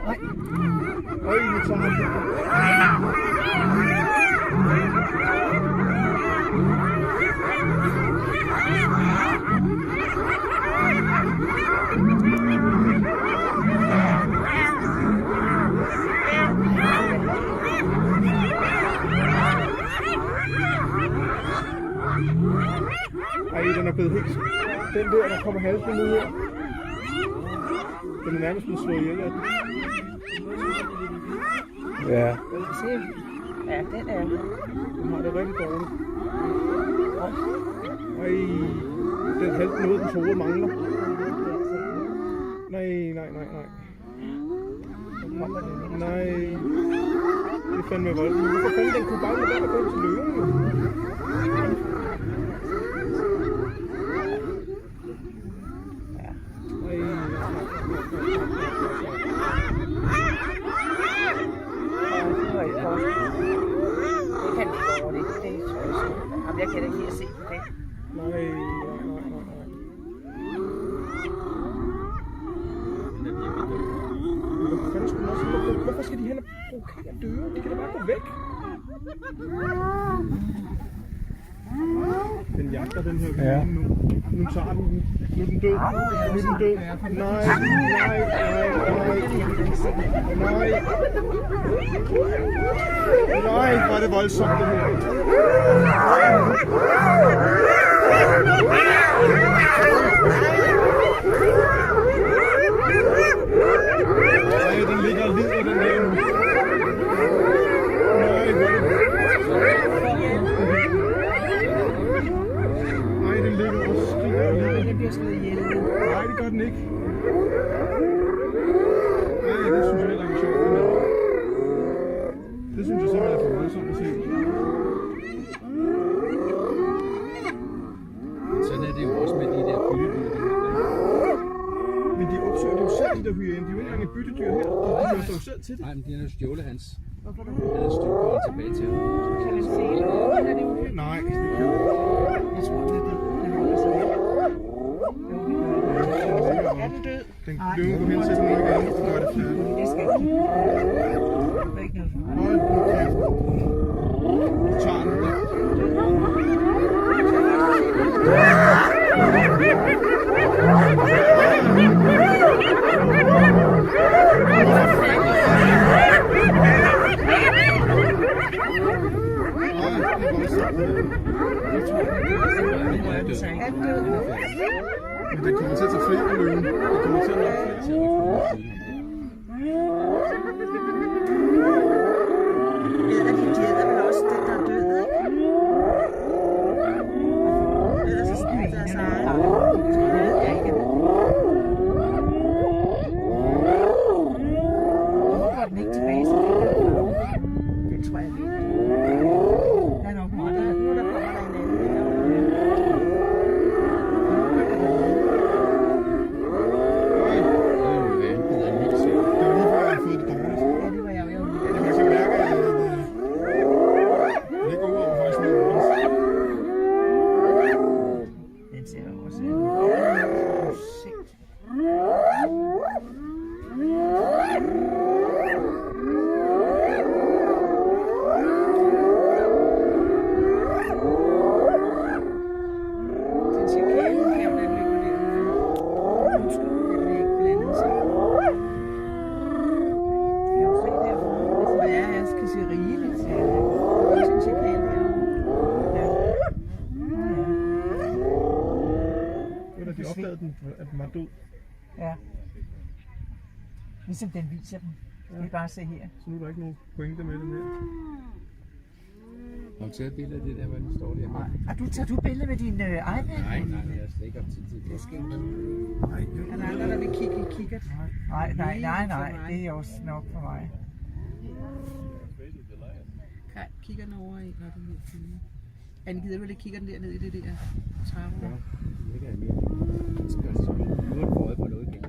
Nej. Øj, nu tager han det. Ej, den er blevet helt... Den der kommer halsen ud her. Den er nærmest blevet slået ihjel af den. Ja. Ja, den er. Den har det rigtig dårligt. Ej, den halsen ud, den hoved mangler. Nej. Nej. Det er fandme voldt. Men hvorfor fanden den kunne bare lade være at gå til løven? Jeg kan ikke lide at se på det. Nej. Hvorfor skal de hen og provokere døre? De kan da bare gå væk. Den jagter den her hyæne nu. Nu tager den den. Nu er den død. Nej. Nej, hvor er det voldsomt det her. Nej, den ligger og lider, den her nu. Nej, den ligger og skriger. Den bliver slået ihjel. Nej, det gør den ikke. Nej, det synes jeg heller ikke er sjovt. Det synes jeg simpelthen er for voldsomt at se. Sådan er det jo også med de der byttedyr. Men de opsøger det jo selv, de der hyæner. De er jo ikke engang et byttedyr her. De hører sig jo selv til det. Nej, men de har stjålet hans. Han havde stjålet tilbage til ham. Kan man se det? Er det uhyggeligt? Nej, det kan jeg ikke. Jeg tror, det er det. Den holder sig her. Er den død? Den løber hen til den igen, og gør det færdigt. Det skal ikke. Det er ikke noget for mig. Hold nu kæft. Nu tager den der. Men den kommer til at tage flere løven. Den kommer til at nok flere. De æder vel også den, der er død, ikke? Ellers så spiser deres egen. Hvorfor går den ikke tilbage til det? Det tror jeg ikke. Der er nok meget. Nu der kommer der en anden. De opdagede den, at den var død. Ja. Ligesom den viser dem. Ja. Det er bare at se her. Så nu er der ikke nogen pointe med den her. Har du taget et billede af det der, hvor den står der? Nej. Og tager du billede med din iPad? Nej, jeg har slet ikke haft tid til det. Det skal ikke. Nej, er der andre, der vil kigge i kikkert? Nej. Det er også nok for mig. Kaj, kigger den over i, når du vil filme. Han gider vel ikke kigge den der ned i det der trærum? Ja, det kan jeg mere. Det skal også. Nu er du på øje på noget igen.